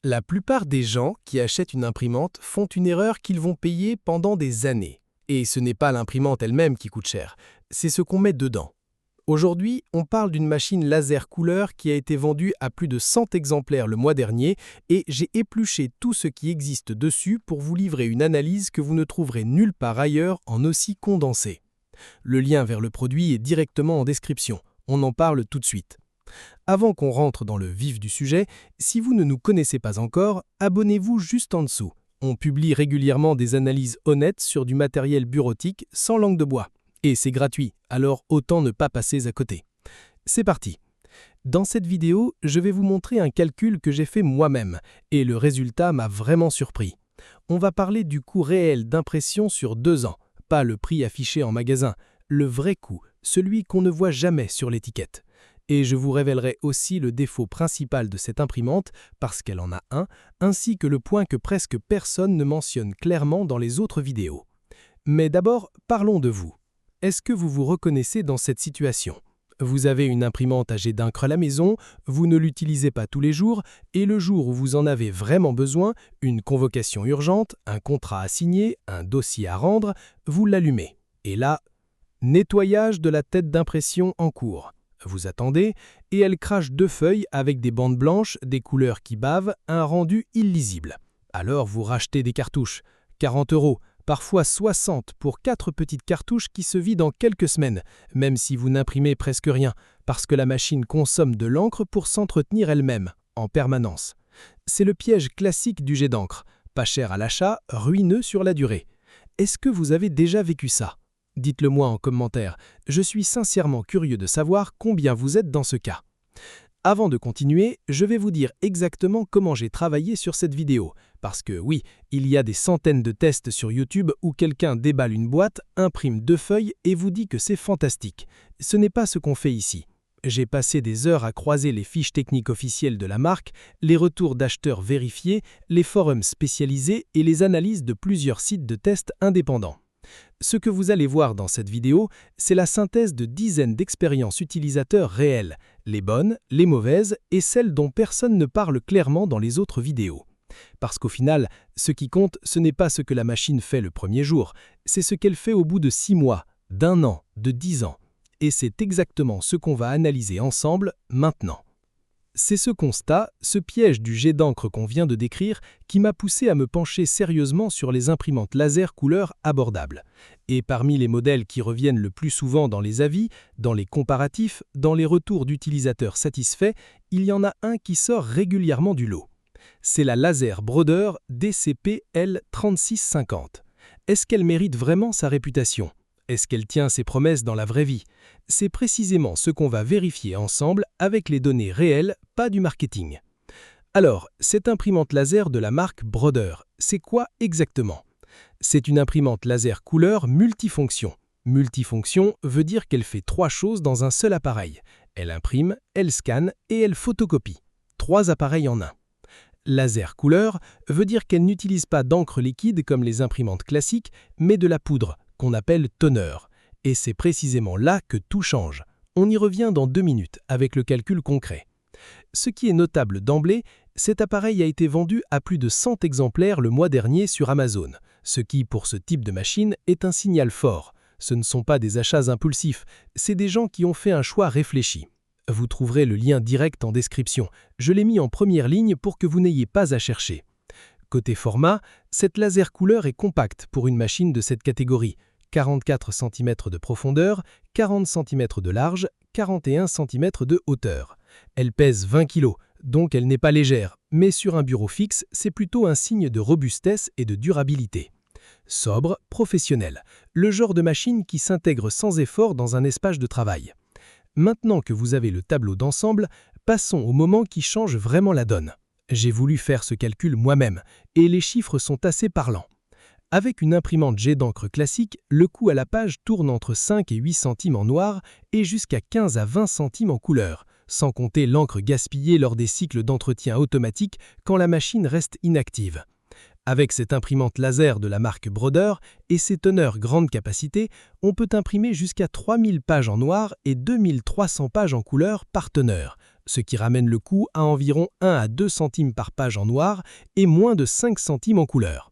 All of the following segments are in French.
La plupart des gens qui achètent une imprimante font une erreur qu'ils vont payer pendant des années. Et ce n'est pas l'imprimante elle-même qui coûte cher, c'est ce qu'on met dedans. Aujourd'hui, on parle d'une machine laser couleur qui a été vendue à plus de 100 exemplaires le mois dernier et j'ai épluché tout ce qui existe dessus pour vous livrer une analyse que vous ne trouverez nulle part ailleurs en aussi condensé. Le lien vers le produit est directement en description, on en parle tout de suite. Avant qu'on rentre dans le vif du sujet, si vous ne nous connaissez pas encore, abonnez-vous juste en dessous. On publie régulièrement des analyses honnêtes sur du matériel bureautique sans langue de bois. Et c'est gratuit, alors autant ne pas passer à côté. C'est parti. Dans cette vidéo, je vais vous montrer un calcul que j'ai fait moi-même, et le résultat m'a vraiment surpris. On va parler du coût réel d'impression sur 2 ans, pas le prix affiché en magasin, le vrai coût, celui qu'on ne voit jamais sur l'étiquette. Et je vous révélerai aussi le défaut principal de cette imprimante, parce qu'elle en a un, ainsi que le point que presque personne ne mentionne clairement dans les autres vidéos. Mais d'abord, parlons de vous. Est-ce que vous vous reconnaissez dans cette situation? Vous avez une imprimante à jet d'encre à la maison, vous ne l'utilisez pas tous les jours, et le jour où vous en avez vraiment besoin, une convocation urgente, un contrat à signer, un dossier à rendre, vous l'allumez. Et là, nettoyage de la tête d'impression en cours. Vous attendez, et elle crache 2 feuilles avec des bandes blanches, des couleurs qui bavent, un rendu illisible. Alors vous rachetez des cartouches. 40 €, parfois 60 pour 4 petites cartouches qui se vident en quelques semaines, même si vous n'imprimez presque rien, parce que la machine consomme de l'encre pour s'entretenir elle-même, en permanence. C'est le piège classique du jet d'encre, pas cher à l'achat, ruineux sur la durée. Est-ce que vous avez déjà vécu ça? Dites-le moi en commentaire, je suis sincèrement curieux de savoir combien vous êtes dans ce cas. Avant de continuer, je vais vous dire exactement comment j'ai travaillé sur cette vidéo. Parce que oui, il y a des centaines de tests sur YouTube où quelqu'un déballe une boîte, imprime 2 feuilles et vous dit que c'est fantastique. Ce n'est pas ce qu'on fait ici. J'ai passé des heures à croiser les fiches techniques officielles de la marque, les retours d'acheteurs vérifiés, les forums spécialisés et les analyses de plusieurs sites de tests indépendants. Ce que vous allez voir dans cette vidéo, c'est la synthèse de dizaines d'expériences utilisateurs réelles, les bonnes, les mauvaises et celles dont personne ne parle clairement dans les autres vidéos. Parce qu'au final, ce qui compte, ce n'est pas ce que la machine fait le premier jour, c'est ce qu'elle fait au bout de 6 mois, d'1 an, de 10 ans. Et c'est exactement ce qu'on va analyser ensemble maintenant. C'est ce constat, ce piège du jet d'encre qu'on vient de décrire, qui m'a poussé à me pencher sérieusement sur les imprimantes laser couleur abordables. Et parmi les modèles qui reviennent le plus souvent dans les avis, dans les comparatifs, dans les retours d'utilisateurs satisfaits, il y en a un qui sort régulièrement du lot. C'est la Laser Brother DCP L3650. Est-ce qu'elle mérite vraiment sa réputation ? Est-ce qu'elle tient ses promesses dans la vraie vie? C'est précisément ce qu'on va vérifier ensemble avec les données réelles, pas du marketing. Alors, cette imprimante laser de la marque Brother, c'est quoi exactement? C'est une imprimante laser couleur multifonction. Multifonction veut dire qu'elle fait 3 choses dans un seul appareil. Elle imprime, elle scanne et elle photocopie. 3 appareils en un. Laser couleur veut dire qu'elle n'utilise pas d'encre liquide comme les imprimantes classiques, mais de la poudre, qu'on appelle toner. Et c'est précisément là que tout change. On y revient dans 2 minutes avec le calcul concret. Ce qui est notable d'emblée, cet appareil a été vendu à plus de 100 exemplaires le mois dernier sur Amazon, ce qui, pour ce type de machine, est un signal fort. Ce ne sont pas des achats impulsifs, c'est des gens qui ont fait un choix réfléchi. Vous trouverez le lien direct en description. Je l'ai mis en première ligne pour que vous n'ayez pas à chercher. Côté format, cette laser couleur est compacte pour une machine de cette catégorie. 44 cm de profondeur, 40 cm de large, 41 cm de hauteur. Elle pèse 20 kg, donc elle n'est pas légère, mais sur un bureau fixe, c'est plutôt un signe de robustesse et de durabilité. Sobre, professionnel, le genre de machine qui s'intègre sans effort dans un espace de travail. Maintenant que vous avez le tableau d'ensemble, passons au moment qui change vraiment la donne. J'ai voulu faire ce calcul moi-même, et les chiffres sont assez parlants. Avec une imprimante jet d'encre classique, le coût à la page tourne entre 5 et 8 centimes en noir et jusqu'à 15 à 20 centimes en couleur, sans compter l'encre gaspillée lors des cycles d'entretien automatique quand la machine reste inactive. Avec cette imprimante laser de la marque Brother et ses teneurs grande capacité, on peut imprimer jusqu'à 3000 pages en noir et 2300 pages en couleur par teneur, ce qui ramène le coût à environ 1 à 2 centimes par page en noir et moins de 5 centimes en couleur.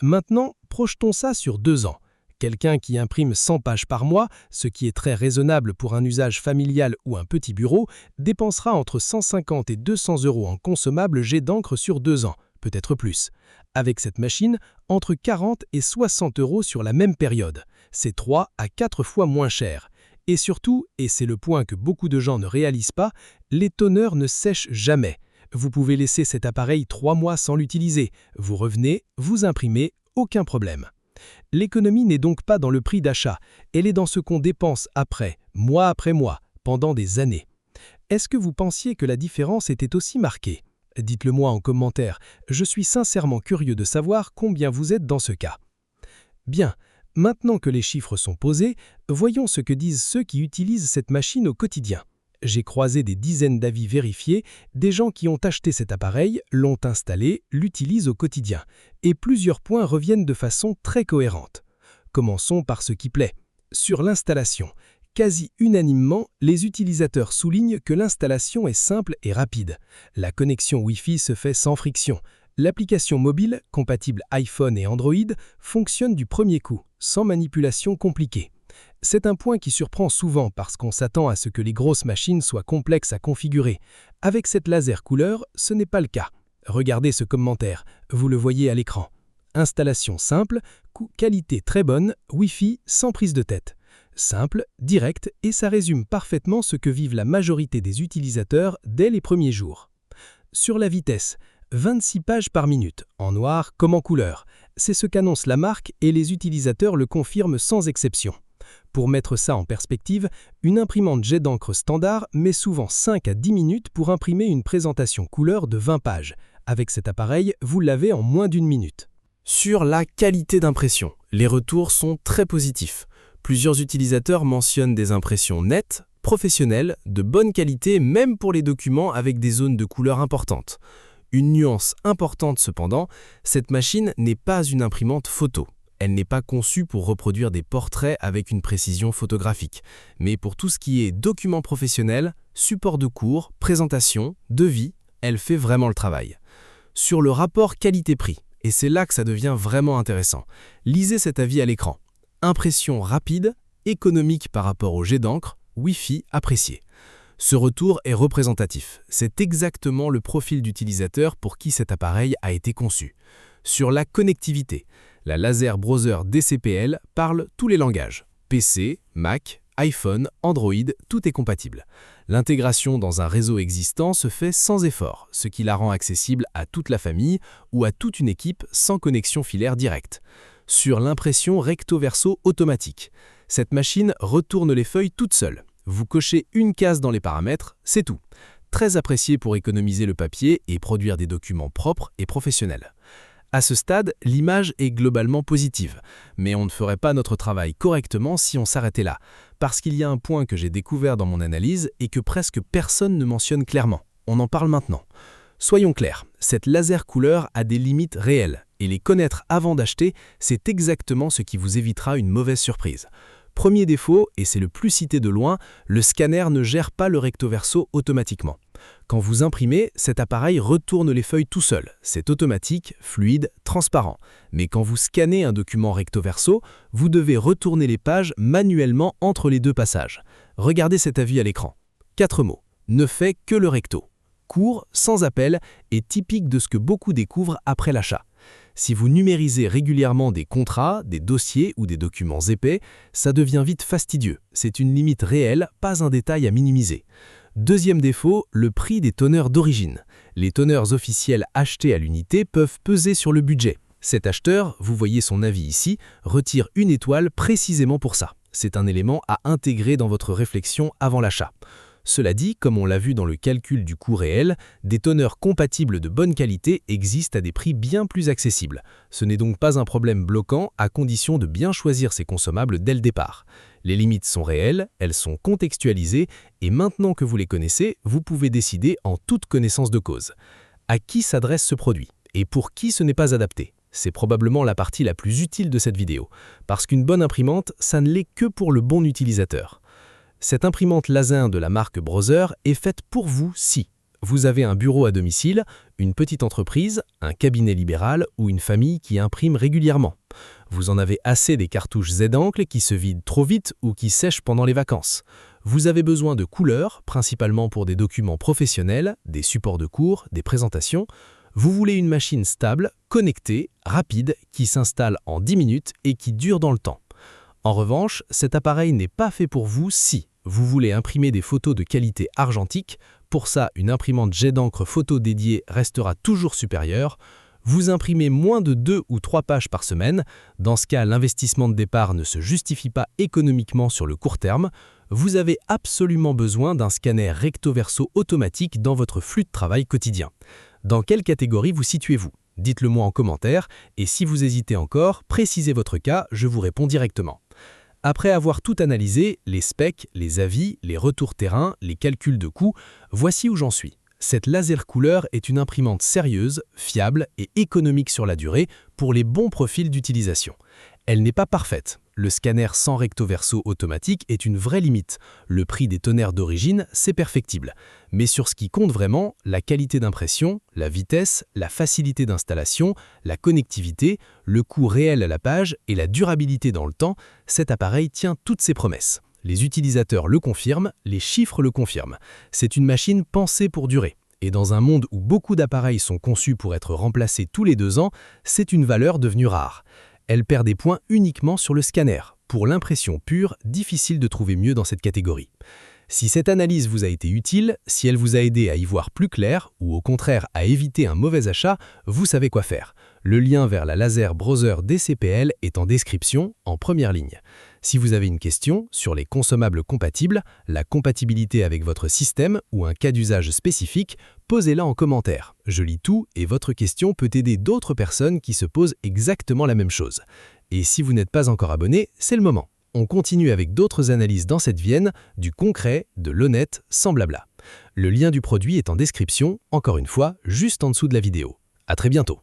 Maintenant, projetons ça sur 2 ans. Quelqu'un qui imprime 100 pages par mois, ce qui est très raisonnable pour un usage familial ou un petit bureau, dépensera entre 150 et 200 € en consommables jets d'encre sur 2 ans, peut-être plus. Avec cette machine, entre 40 et 60 € sur la même période. C'est 3 à 4 fois moins cher. Et surtout, et c'est le point que beaucoup de gens ne réalisent pas, les toneurs ne sèchent jamais. Vous pouvez laisser cet appareil 3 mois sans l'utiliser. Vous revenez, vous imprimez, aucun problème. L'économie n'est donc pas dans le prix d'achat, elle est dans ce qu'on dépense après mois, pendant des années. Est-ce que vous pensiez que la différence était aussi marquée? Dites-le moi en commentaire, je suis sincèrement curieux de savoir combien vous êtes dans ce cas. Bien, maintenant que les chiffres sont posés, voyons ce que disent ceux qui utilisent cette machine au quotidien. J'ai croisé des dizaines d'avis vérifiés, des gens qui ont acheté cet appareil, l'ont installé, l'utilisent au quotidien. Et plusieurs points reviennent de façon très cohérente. Commençons par ce qui plaît. Sur l'installation, quasi unanimement, les utilisateurs soulignent que l'installation est simple et rapide. La connexion Wi-Fi se fait sans friction. L'application mobile, compatible iPhone et Android, fonctionne du premier coup, sans manipulation compliquée. C'est un point qui surprend souvent parce qu'on s'attend à ce que les grosses machines soient complexes à configurer. Avec cette laser couleur, ce n'est pas le cas. Regardez ce commentaire, vous le voyez à l'écran. Installation simple, qualité très bonne, Wi-Fi sans prise de tête. Simple, direct et ça résume parfaitement ce que vivent la majorité des utilisateurs dès les premiers jours. Sur la vitesse, 26 pages par minute, en noir comme en couleur. C'est ce qu'annonce la marque et les utilisateurs le confirment sans exception. Pour mettre ça en perspective, une imprimante jet d'encre standard met souvent 5 à 10 minutes pour imprimer une présentation couleur de 20 pages. Avec cet appareil, vous l'avez en moins d'1 minute. Sur la qualité d'impression, les retours sont très positifs. Plusieurs utilisateurs mentionnent des impressions nettes, professionnelles, de bonne qualité, même pour les documents avec des zones de couleur importantes. Une nuance importante cependant, cette machine n'est pas une imprimante photo. Elle n'est pas conçue pour reproduire des portraits avec une précision photographique, mais pour tout ce qui est documents professionnels, support de cours, présentation, devis, elle fait vraiment le travail. Sur le rapport qualité-prix, et c'est là que ça devient vraiment intéressant, lisez cet avis à l'écran. Impression rapide, économique par rapport au jet d'encre, Wi-Fi apprécié. Ce retour est représentatif. C'est exactement le profil d'utilisateur pour qui cet appareil a été conçu. Sur la connectivité, la Laser Browser DCP-L parle tous les langages. PC, Mac, iPhone, Android, tout est compatible. L'intégration dans un réseau existant se fait sans effort, ce qui la rend accessible à toute la famille ou à toute une équipe sans connexion filaire directe. Sur l'impression recto-verso automatique, cette machine retourne les feuilles toute seule. Vous cochez une case dans les paramètres, c'est tout. Très apprécié pour économiser le papier et produire des documents propres et professionnels. À ce stade, l'image est globalement positive, mais on ne ferait pas notre travail correctement si on s'arrêtait là, parce qu'il y a un point que j'ai découvert dans mon analyse et que presque personne ne mentionne clairement. On en parle maintenant. Soyons clairs, cette laser couleur a des limites réelles, et les connaître avant d'acheter, c'est exactement ce qui vous évitera une mauvaise surprise. Premier défaut, et c'est le plus cité de loin, le scanner ne gère pas le recto-verso automatiquement. Quand vous imprimez, cet appareil retourne les feuilles tout seul. C'est automatique, fluide, transparent. Mais quand vous scannez un document recto-verso, vous devez retourner les pages manuellement entre les deux passages. Regardez cet avis à l'écran. 4 mots. Ne fait que le recto. Court, sans appel et typique de ce que beaucoup découvrent après l'achat. Si vous numérisez régulièrement des contrats, des dossiers ou des documents épais, ça devient vite fastidieux. C'est une limite réelle, pas un détail à minimiser. Deuxième défaut, le prix des toneurs d'origine. Les toneurs officiels achetés à l'unité peuvent peser sur le budget. Cet acheteur, vous voyez son avis ici, retire 1 étoile précisément pour ça. C'est un élément à intégrer dans votre réflexion avant l'achat. Cela dit, comme on l'a vu dans le calcul du coût réel, des toneurs compatibles de bonne qualité existent à des prix bien plus accessibles. Ce n'est donc pas un problème bloquant à condition de bien choisir ses consommables dès le départ. Les limites sont réelles, elles sont contextualisées et maintenant que vous les connaissez, vous pouvez décider en toute connaissance de cause. À qui s'adresse ce produit et pour qui ce n'est pas adapté? C'est probablement la partie la plus utile de cette vidéo, parce qu'une bonne imprimante, ça ne l'est que pour le bon utilisateur. Cette imprimante laser de la marque Brother est faite pour vous si vous avez un bureau à domicile, une petite entreprise, un cabinet libéral ou une famille qui imprime régulièrement. Vous en avez assez des cartouches Z-Encre qui se vident trop vite ou qui sèchent pendant les vacances. Vous avez besoin de couleurs, principalement pour des documents professionnels, des supports de cours, des présentations. Vous voulez une machine stable, connectée, rapide, qui s'installe en 10 minutes et qui dure dans le temps. En revanche, cet appareil n'est pas fait pour vous si vous voulez imprimer des photos de qualité argentique. Pour ça, une imprimante jet d'encre photo dédiée restera toujours supérieure. Vous imprimez moins de 2 ou 3 pages par semaine. Dans ce cas, l'investissement de départ ne se justifie pas économiquement sur le court terme. Vous avez absolument besoin d'un scanner recto-verso automatique dans votre flux de travail quotidien. Dans quelle catégorie vous situez-vous? Dites-le moi en commentaire et si vous hésitez encore, précisez votre cas, je vous réponds directement. Après avoir tout analysé, les specs, les avis, les retours terrain, les calculs de coûts, voici où j'en suis. Cette laser couleur est une imprimante sérieuse, fiable et économique sur la durée pour les bons profils d'utilisation. Elle n'est pas parfaite. Le scanner sans recto-verso automatique est une vraie limite. Le prix des tonnerres d'origine, c'est perfectible. Mais sur ce qui compte vraiment, la qualité d'impression, la vitesse, la facilité d'installation, la connectivité, le coût réel à la page et la durabilité dans le temps, cet appareil tient toutes ses promesses. Les utilisateurs le confirment, les chiffres le confirment. C'est une machine pensée pour durer. Et dans un monde où beaucoup d'appareils sont conçus pour être remplacés tous les 2 ans, c'est une valeur devenue rare. Elle perd des points uniquement sur le scanner. Pour l'impression pure, difficile de trouver mieux dans cette catégorie. Si cette analyse vous a été utile, si elle vous a aidé à y voir plus clair ou au contraire à éviter un mauvais achat, vous savez quoi faire. Le lien vers la laser Brother DCPL est en description, en première ligne. Si vous avez une question sur les consommables compatibles, la compatibilité avec votre système ou un cas d'usage spécifique, posez-la en commentaire. Je lis tout et votre question peut aider d'autres personnes qui se posent exactement la même chose. Et si vous n'êtes pas encore abonné, c'est le moment. On continue avec d'autres analyses dans cette veine, du concret, de l'honnête, sans blabla. Le lien du produit est en description, encore une fois, juste en dessous de la vidéo. À très bientôt.